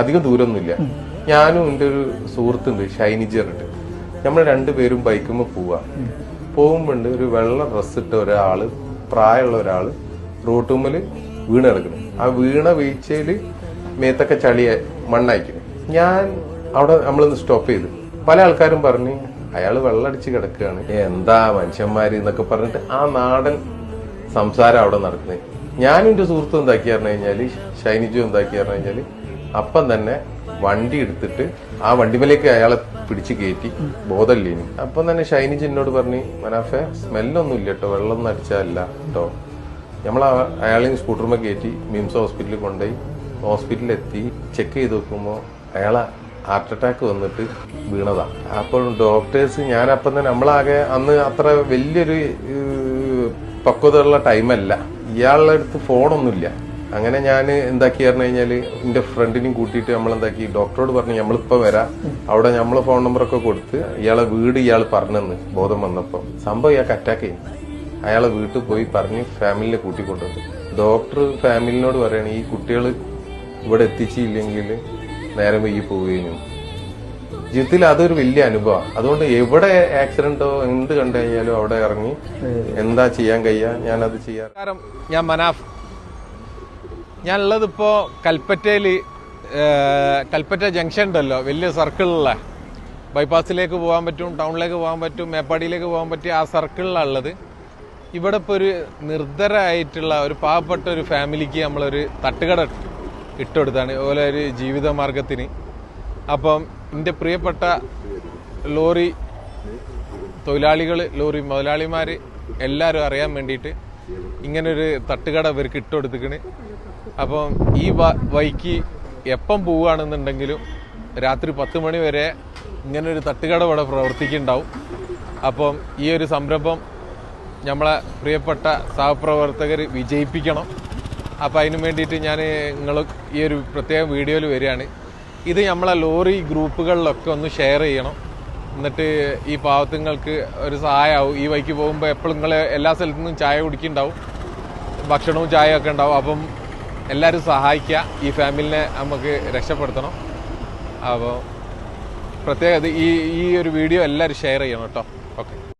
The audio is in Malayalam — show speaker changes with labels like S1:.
S1: അധികം ദൂരമൊന്നുമില്ല. ഞാനും എൻ്റെ ഒരു സുഹൃത്തുണ്ട് ഷൈനിജറുണ്ട്. നമ്മൾ രണ്ടുപേരും ബൈക്കുമ്പോൾ പോകുമ്പോണ്ട് ഒരു വെള്ള ഡ്രസ് ഇട്ട ഒരാള്, പ്രായമുള്ള ഒരാള് റോട്ടുമ്മല് വീണ് കിടക്കുന്നു. ആ വീണ വീഴ്ചയില് മേത്തൊക്കെ ചളിയ മണ്ണായിക്കുന്നു. ഞാൻ അവിടെ നമ്മളൊന്ന് സ്റ്റോപ്പ് ചെയ്തു. പല ആൾക്കാരും പറഞ്ഞ് അയാള് വെള്ളടിച്ച് കിടക്കുകയാണ്, എന്താ മനുഷ്യന്മാര് എന്നൊക്കെ പറഞ്ഞിട്ട് ആ നാടൻ സംസാരം അവിടെ നടക്കുന്നത്. ഞാനും എന്റെ സുഹൃത്തും എന്താക്കി പറഞ്ഞു കഴിഞ്ഞാല്, ഷൈനിജും എന്താക്കി പറഞ്ഞു കഴിഞ്ഞാല്, അപ്പം തന്നെ വണ്ടി എടുത്തിട്ട് ആ വണ്ടിമേലേക്ക് അയാളെ പിടിച്ച് കയറ്റി. ബോധമില്ലേനി. അപ്പം തന്നെ ഷൈനിജ് എന്നോട് പറഞ്ഞു, മനാഫെ സ്മെല്ലൊന്നും ഇല്ല കേട്ടോ, വെള്ളമൊന്നും അടിച്ചതല്ല കേട്ടോ. നമ്മൾ അയാളെ സ്കൂട്ടറുമ്മ കയറ്റി മിംസ് ഹോസ്പിറ്റലിൽ കൊണ്ടുപോയി. ഹോസ്പിറ്റലിൽ എത്തി ചെക്ക് ചെയ്ത് നോക്കുമ്പോൾ അയാളെ ഹാർട്ട് അറ്റാക്ക് വന്നിട്ട് വീണതാ. അപ്പോൾ ഡോക്ടേഴ്സ്, ഞാനപ്പം തന്നെ, നമ്മളാകെ അന്ന് അത്ര വലിയൊരു പക്വതയുള്ള ടൈമല്ല, ഇയാളുടെ അടുത്ത് ഫോണൊന്നുമില്ല. അങ്ങനെ ഞാൻ എന്താക്കി പറഞ്ഞു കഴിഞ്ഞാല് എന്റെ ഫ്രണ്ടിനെയും കൂട്ടിയിട്ട് നമ്മൾ എന്താക്കി, ഡോക്ടറോട് പറഞ്ഞു നമ്മളിപ്പോ വരാം. അവിടെ നമ്മളെ ഫോൺ നമ്പറൊക്കെ കൊടുത്ത് ഇയാളെ വീട് ഇയാൾ പറഞ്ഞെന്ന് ബോധം വന്നപ്പോ. സംഭവം ഇയാൾക്ക് അറ്റാക്ക് ചെയ്യുന്നു. അയാളെ വീട്ടിൽ പോയി പറഞ്ഞ് ഫാമിലിനെ കൂട്ടിക്കൊണ്ടുവന്നു. ഡോക്ടർ ഫാമിലിനോട് പറയണ, ഈ കുട്ടികൾ ഇവിടെ എത്തിച്ചില്ലെങ്കിൽ നേരം വൈകി പോവുകയും. ജീവിതത്തിൽ അതൊരു വലിയ അനുഭവമാണ്. അതുകൊണ്ട് എവിടെ ആക്സിഡന്റോ എന്ത് കണ്ടു കഴിഞ്ഞാലും അവിടെ ഇറങ്ങി എന്താ ചെയ്യാൻ കഴിയാ ഞാനത് ചെയ്യാറ്.
S2: ഞാൻ മനാഫ്. ഞാനുള്ളത് ഇപ്പോൾ കൽപ്പറ്റയില്, കൽപ്പറ്റ ജംഗ്ഷൻ ഉണ്ടല്ലോ, വലിയ സർക്കിളിലുള്ള, ബൈപ്പാസിലേക്ക് പോകാൻ പറ്റും, ടൗണിലേക്ക് പോകാൻ പറ്റും, മേപ്പാടിയിലേക്ക് പോകാൻ പറ്റിയ ആ സർക്കിളിലാണ് ഉള്ളത്. ഇവിടെ ഇപ്പോൾ ഒരു നിർദ്ധരായിട്ടുള്ള ഒരു പാവപ്പെട്ട ഒരു ഫാമിലിക്ക് നമ്മളൊരു തട്ടുകട ഇട്ടുകൊടുത്താണ്, അതുപോലെ ഒരു ജീവിത മാർഗത്തിന്. അപ്പം എൻ്റെ പ്രിയപ്പെട്ട ലോറി തൊഴിലാളികൾ, ലോറി മുതലാളിമാർ എല്ലാവരും അറിയാൻ വേണ്ടിയിട്ട് ഇങ്ങനൊരു തട്ടുകട ഇവർക്ക് ഇട്ടുകൊടുത്തിക്കണ്. അപ്പം ഈ വഴിക്ക് എപ്പം പോവുകയാണെന്നുണ്ടെങ്കിലും രാത്രി 10 മണി വരെ ഇങ്ങനൊരു തട്ടുകട ഇവിടെ പ്രവർത്തിക്കുന്നുണ്ടാവും. അപ്പം ഈ ഒരു സംരംഭം നമ്മളെ പ്രിയപ്പെട്ട സഹപ്രവർത്തകർ വിജയിപ്പിക്കണം. അപ്പം അതിന് വേണ്ടിയിട്ട് ഞാൻ ഈ ഒരു പ്രത്യേക വീഡിയോയിൽ വരികയാണ്. ഇത് നമ്മളെ ലോറി ഗ്രൂപ്പുകളിലൊക്കെ ഒന്ന് ഷെയർ ചെയ്യണം. എന്നിട്ട് ഈ പാവത്തുങ്ങൾക്ക് ഒരു സഹായമാവും. ഈ വഴിക്ക് പോകുമ്പോൾ എപ്പോഴും നിങ്ങൾ എല്ലാ സ്ഥലത്തു നിന്നും ചായ കുടിക്കുന്നുണ്ടാവും, ഭക്ഷണവും ചായ ഒക്കെ ഉണ്ടാവും. അപ്പം എല്ലാവരും സഹായിക്കുക, ഈ ഫാമിലിനെ നമുക്ക് രക്ഷപ്പെടുത്തണം. അപ്പോൾ പ്രത്യേകത ഈ ഒരു വീഡിയോ എല്ലാവരും ഷെയർ ചെയ്യണം കേട്ടോ. ഓക്കെ.